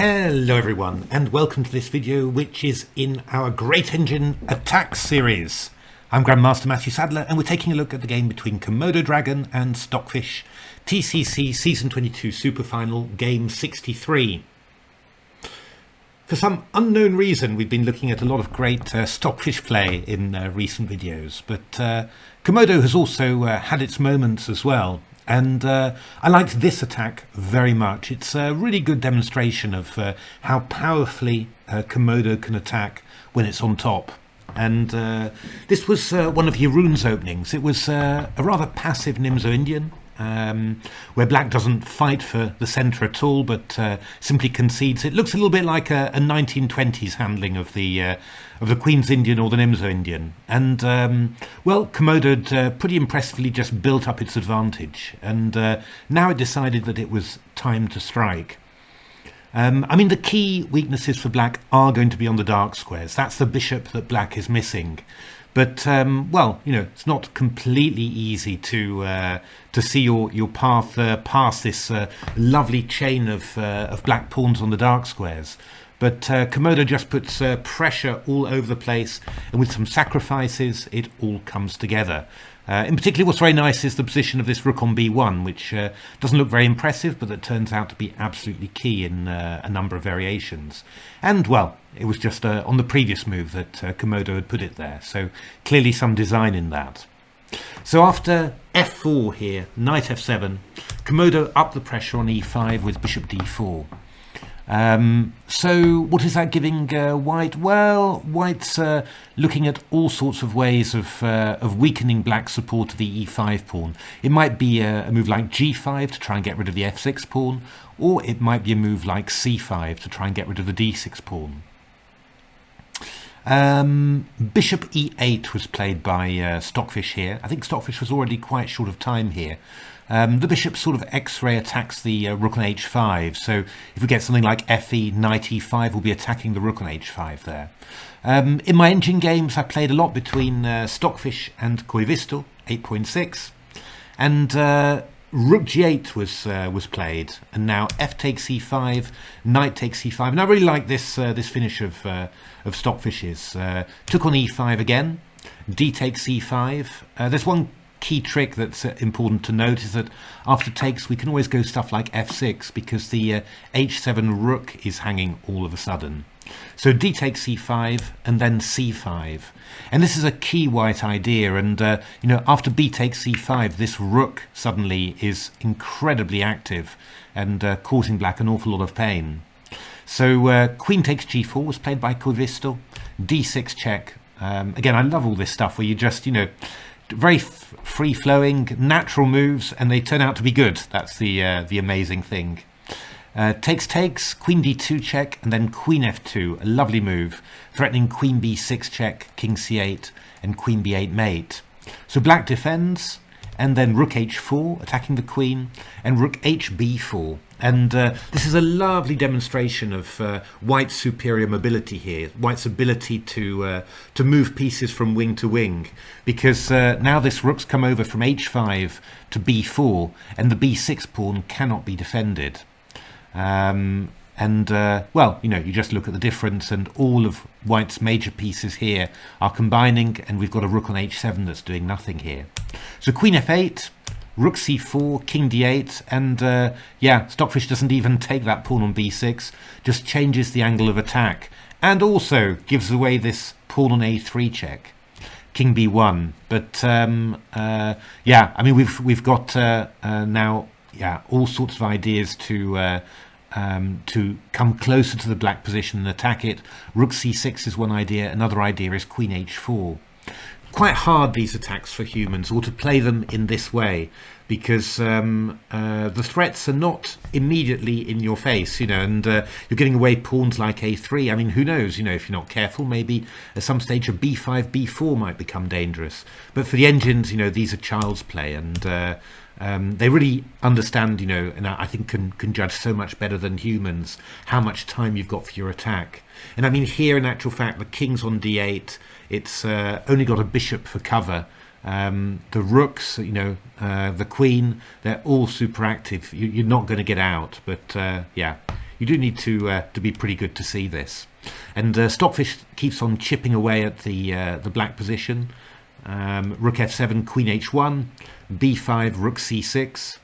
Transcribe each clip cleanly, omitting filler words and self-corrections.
Hello everyone, and welcome to this video, which is in our Great Engine Attack series. I'm Grandmaster Matthew Sadler, and we're taking a look at the game between Komodo Dragon and Stockfish, TCEC Season 22 SuperFinal Game 63. For some unknown reason, we've been looking at a lot of great Stockfish play in recent videos, but Komodo has also had its moments as well. And I liked this attack very much. It's a really good demonstration of how powerfully Komodo can attack when it's on top. And this was one of Jeroen's openings. It was a rather passive Nimzo Indian, where black doesn't fight for the centre at all, but simply concedes. It looks a little bit like a 1920s handling of the Queen's Indian or the Nimzo Indian. And, well, Komodo had pretty impressively just built up its advantage. And now it decided that it was time to strike. I mean, the key weaknesses for black are going to be on the dark squares. That's the bishop that black is missing. But, well, you know, it's not completely easy to see your path past this lovely chain of black pawns on the dark squares. But Komodo just puts pressure all over the place, and with some sacrifices, it all comes together. In particular, what's very nice is the position of this rook on b1, which doesn't look very impressive, but that turns out to be absolutely key in a number of variations. And, well, it was just on the previous move that Komodo had put it there, so clearly some design in that. So after f4 here, knight f7, Komodo upped the pressure on e5 with bishop d4. So what is that giving white? Well, white's looking at all sorts of ways of weakening black's support of the e5 pawn. It might be a move like g5 to try and get rid of the f6 pawn, or it might be a move like c5 to try and get rid of the d6 pawn. Bishop e8 was played by Stockfish here. I think Stockfish was already quite short of time here. The bishop sort of x-ray attacks the rook on h5, so if we get something like fe, knight e5 will be attacking the rook on h5 there. In my engine games I played a lot between Stockfish and Koivisto, 8.6, and rook g8 was played, and now f takes e5, knight takes e5, and I really like this this finish of Stockfish's. Took on e5 again, d takes e5. There's one key trick that's important to note, is that after takes we can always go stuff like f6 because the h7 rook is hanging all of a sudden. So d takes c5 and then c5, and this is a key white idea. And you know, after b takes c5, this rook suddenly is incredibly active and causing black an awful lot of pain. So queen takes g4 was played by Koivisto, d6 check. Again, I love all this stuff where you just, you know, very free-flowing, natural moves, and they turn out to be good. That's the amazing thing. Takes, queen d2 check, and then queen f2, a lovely move, threatening queen b6 check, king c8, and queen b8 mate. So black defends, and then rook h4, attacking the queen, and rook hb4. And this is a lovely demonstration of white's superior mobility here, white's ability to move pieces from wing to wing, because now this rook's come over from h5 to b4, and the b6 pawn cannot be defended. Well, you know, you just look at the difference, and all of white's major pieces here are combining, and we've got a rook on h7 that's doing nothing here. So queen f8, rook c4, king d8, and yeah, Stockfish doesn't even take that pawn on b6, just changes the angle of attack, and also gives away this pawn on a3 check, king b1. But yeah, I mean, we've got now, yeah, all sorts of ideas to come closer to the black position and attack it. Rook c6 is one idea. Another idea is queen h4. Quite hard, these attacks, for humans, or to play them in this way, because the threats are not immediately in your face, you know, and you're getting away pawns like a3. I mean, who knows, you know, if you're not careful, maybe at some stage a b5, b4 might become dangerous. But for the engines, you know, these are child's play, and they really understand, you know, and I think can judge so much better than humans how much time you've got for your attack. And I mean, here in actual fact, the king's on d8. It's only got a bishop for cover. The rooks, you know, the queen, they're all super active. You're not going to get out. But yeah, you do need to be pretty good to see this. And Stockfish keeps on chipping away at the black position. Rook f7, queen h1, b5, rook c6.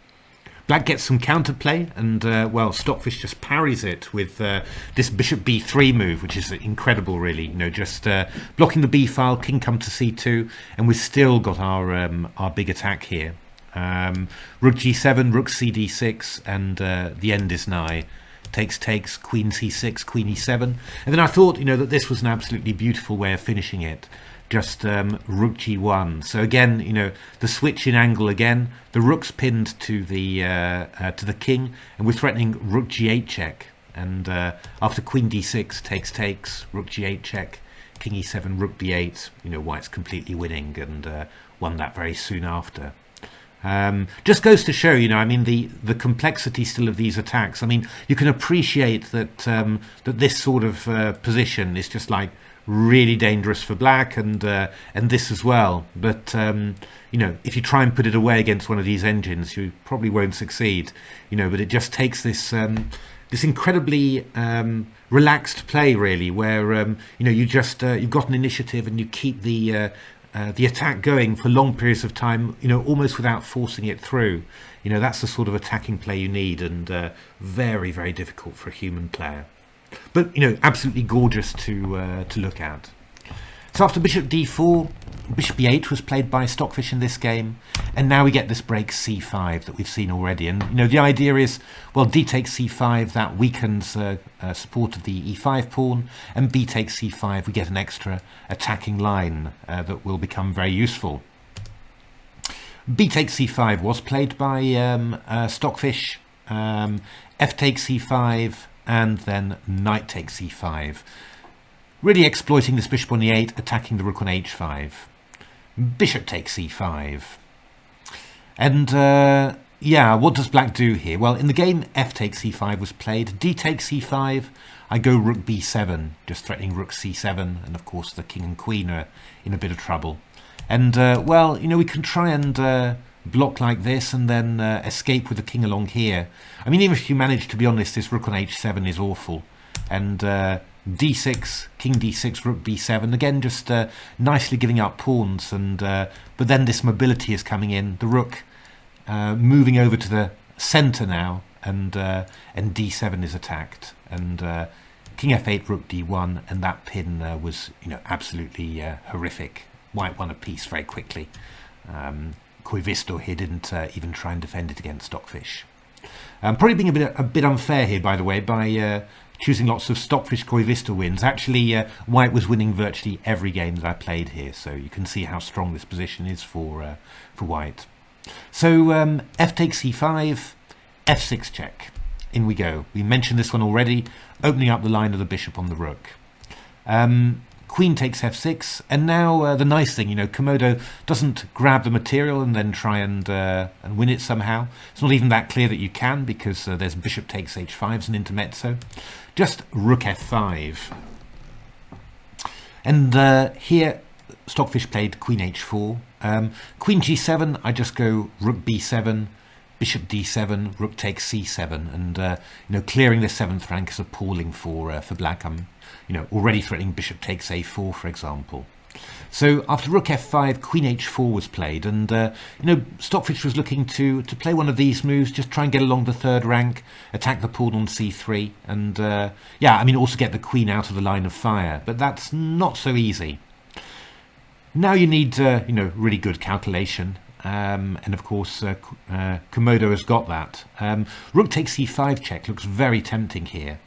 Black gets some counterplay, and well, Stockfish just parries it with this bishop b3 move, which is incredible, really. You know, just blocking the b file, king come to c2, and we've still got our big attack here. Rook g7, rook cd6, and the end is nigh. Takes, queen c6, queen e7, and then I thought, you know, that this was an absolutely beautiful way of finishing it. Just rook g1. So again, you know, the switch in angle again. The rook's pinned to the king, and we're threatening rook g8 check. And after queen d6 takes, rook g8 check, king e7, rook b8. You know, White's completely winning, and won that very soon after. Just goes to show, you know, I mean, the complexity still of these attacks. I mean, you can appreciate that that this sort of position is just like really dangerous for black, and this as well. But you know, if you try and put it away against one of these engines, you probably won't succeed. You know, but it just takes this this incredibly relaxed play, really, where you know, you just you've got an initiative and you keep the attack going for long periods of time, you know, almost without forcing it through. You know, that's the sort of attacking play you need, and very, very difficult for a human player. But, you know, absolutely gorgeous to look at. So after bishop d4, bishop e8 was played by Stockfish in this game, and now we get this break c5 that we've seen already. And, you know, the idea is, well, d takes c5, that weakens support of the e5 pawn, and b takes c5, we get an extra attacking line that will become very useful. b takes c5 was played by Stockfish, f takes c5, and then knight takes e5. Really exploiting this bishop on e8, attacking the rook on h5. Bishop takes e5. And yeah, what does black do here? Well, in the game f takes e5 was played, d takes e5, I go rook b7, just threatening rook c7, and of course the king and queen are in a bit of trouble. And well, you know, we can try and block like this and then escape with the king along here. I mean, even if you manage, to be honest, this rook on h7 is awful. And d6, king d6, rook b7, again just nicely giving up pawns, and but then this mobility is coming in, the rook moving over to the center now, and d7 is attacked, and king f8, rook d1, and that pin was, you know, absolutely horrific. White won a piece very quickly. Koivisto here didn't even try and defend it against Stockfish. Probably being a bit unfair here, by the way, by choosing lots of Stockfish Koivisto wins. Actually, White was winning virtually every game that I played here, so you can see how strong this position is for White. So f takes e5, f6 check. In we go. We mentioned this one already, opening up the line of the bishop on the rook. Queen takes f6, and now the nice thing, you know, Komodo doesn't grab the material and then try and win it somehow. It's not even that clear that you can, because there's bishop takes h5 as an intermezzo. Just rook f5. And here Stockfish played queen h4. Queen g7, I just go rook b7, bishop d7, rook takes c7, and you know, clearing the 7th rank is appalling for black. I'm, you know, already threatening bishop takes a4, for example. So after rook f5, queen h4 was played, and you know, Stockfish was looking to play one of these moves, just try and get along the 3rd rank, attack the pawn on c3, and yeah, I mean, also get the queen out of the line of fire, but that's not so easy. Now you need you know, really good calculation. And of course Komodo has got that. Rook takes e5 check looks very tempting here.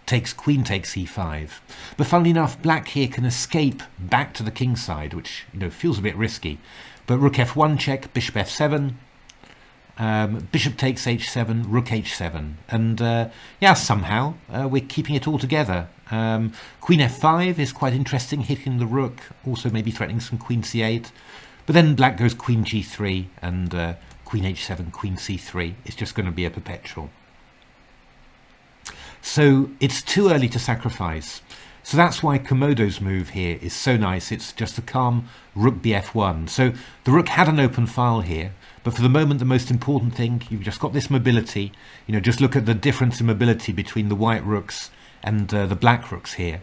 Takes queen takes e5, but funnily enough, black here can escape back to the king side, which, you know, feels a bit risky. But rook f1 check, bishop f7, bishop takes h7, rook h7, and yeah, somehow we're keeping it all together. Queen f5 is quite interesting, hitting the rook, also maybe threatening some queen c8. But then black goes queen g3, and queen h7, queen c3 is just going to be a perpetual. So it's too early to sacrifice. So that's why Komodo's move here is so nice. It's just a calm rook bf1. So the rook had an open file here, But for the moment, the most important thing, you've just got this mobility. Just look at the difference in mobility between the white rooks and the black rooks here.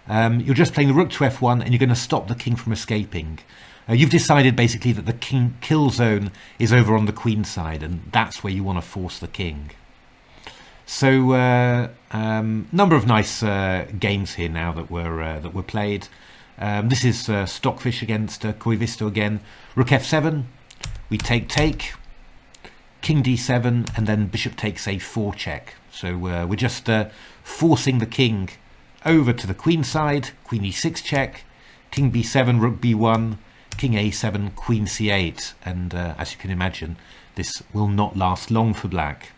You're just playing the rook to f1, and you're going to stop the king from escaping. You've decided basically that the king kill zone is over on the queen side, and that's where you want to force the king. So number of nice games here now that were played. This is Stockfish against Koivisto again. Rook f7, we take, king d7, and then bishop takes a4 check. So we're just forcing the king over to the queen side. Queen e6 check, king b7, rook b1, king a7, queen c8, and as you can imagine, this will not last long for black.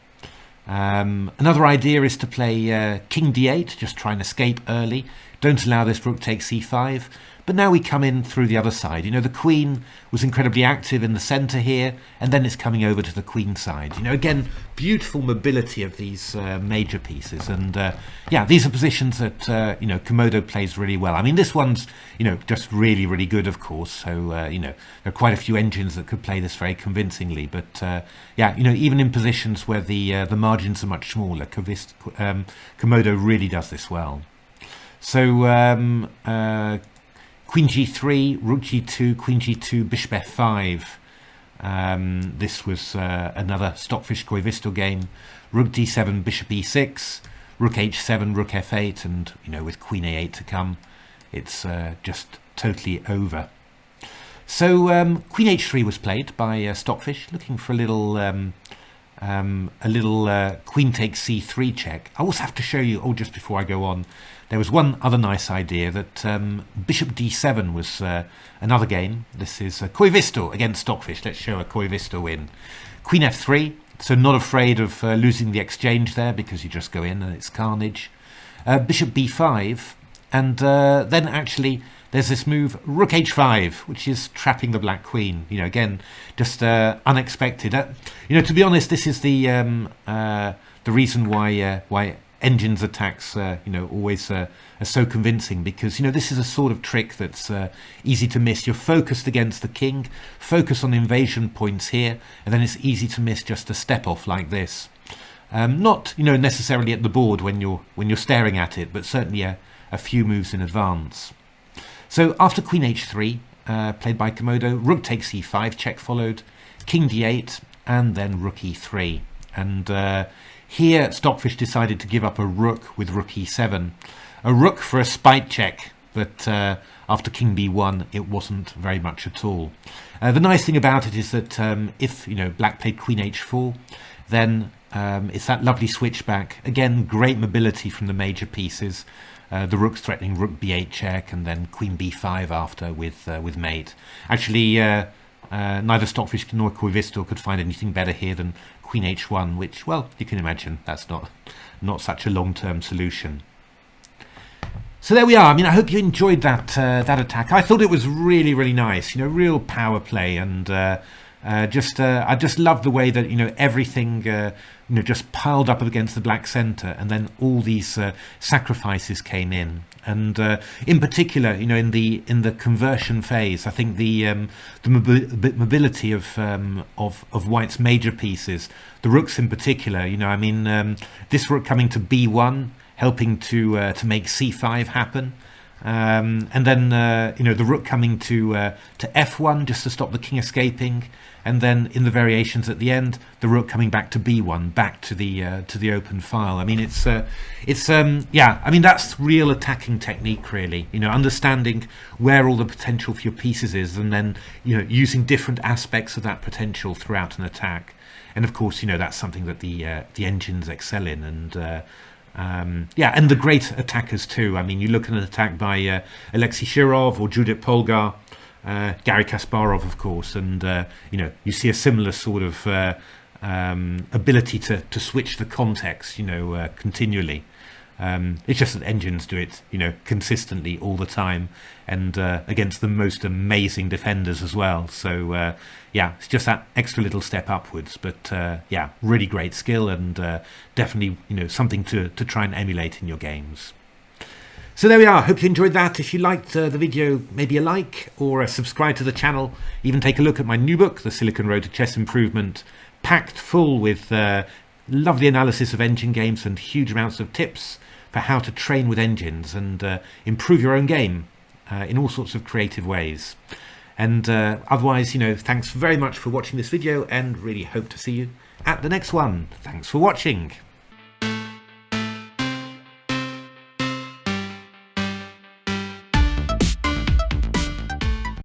Another idea is to play king d8, just try and escape early. Don't allow this rook take c5. But now we come in through the other side. The queen was incredibly active in the center here, and then it's coming over to the queen side. Again, beautiful mobility of these major pieces. And yeah, these are positions that, Komodo plays really well. I mean, this one's, just really, really good, of course. So, there are quite a few engines that could play this very convincingly. But, yeah, even in positions where the margins are much smaller, Komodo really does this well. So, Queen g3, rook g2, queen g2, bishop f5. This was another Stockfish Koivisto game. Rook d7, bishop e6, rook h7, rook f8, and with queen a8 to come, it's just totally over. So queen h3 was played by Stockfish, looking for a little queen takes c3 check. I also have to show you, just before I go on, there was one other nice idea that bishop d7 was another game. This is Koivisto against Stockfish. Let's show a Koivisto win. Queen f3, so not afraid of losing the exchange there because you just go in and it's carnage. Bishop b5, and then actually there's this move, rook h5, which is trapping the black queen. Again, just unexpected. To be honest, this is the reason why Engine's attacks, always are so convincing, because this is a sort of trick that's easy to miss. You're focused against the king, focus on invasion points here, and then it's easy to miss just a step off like this. Not necessarily at the board when you're staring at it, but certainly a few moves in advance. So after queen h3, played by Komodo, rook takes e5, check followed, king d8, and then rook e3. And here Stockfish decided to give up a rook with rook e7. A rook for a spite check, but after king b1 it wasn't very much at all. The nice thing about it is that if black played queen h4, then it's that lovely switchback. Again, great mobility from the major pieces. The rook's threatening rook b8 check, and then queen b5 after with mate. Actually, neither Stockfish nor Koivisto could find anything better here than queen h1, which, well, you can imagine that's not such a long-term solution. So there we are. I mean, I hope you enjoyed that attack. I thought it was really, really nice. Real power play, and I just love the way that everything just piled up against the black center, and then all these sacrifices came in. And in particular, in the conversion phase, I think the mobility of White's major pieces, the rooks in particular, this rook coming to b1, helping to make c5 happen. And then the rook coming to f1 just to stop the king escaping, and then in the variations at the end, the rook coming back to b1, back to the open file. I mean, that's real attacking technique, really. Understanding where all the potential for your pieces is, and then using different aspects of that potential throughout an attack. And of course, that's something that the engines excel in, and and the great attackers too. I mean, you look at an attack by Alexei Shirov or Judith Polgar, Garry Kasparov, of course, and you see a similar sort of ability to switch the context, continually. It's just that engines do it, consistently all the time, and against the most amazing defenders as well. So it's just that extra little step upwards. But really great skill, and definitely something to try and emulate in your games. So there we are. Hope you enjoyed that. If you liked the video, maybe a like or subscribe to the channel. Even take a look at my new book, The Silicon Road to Chess Improvement, packed full with lovely analysis of engine games and huge amounts of tips for how to train with engines and improve your own game in all sorts of creative ways. And otherwise, thanks very much for watching this video and really hope to see you at the next one. Thanks for watching.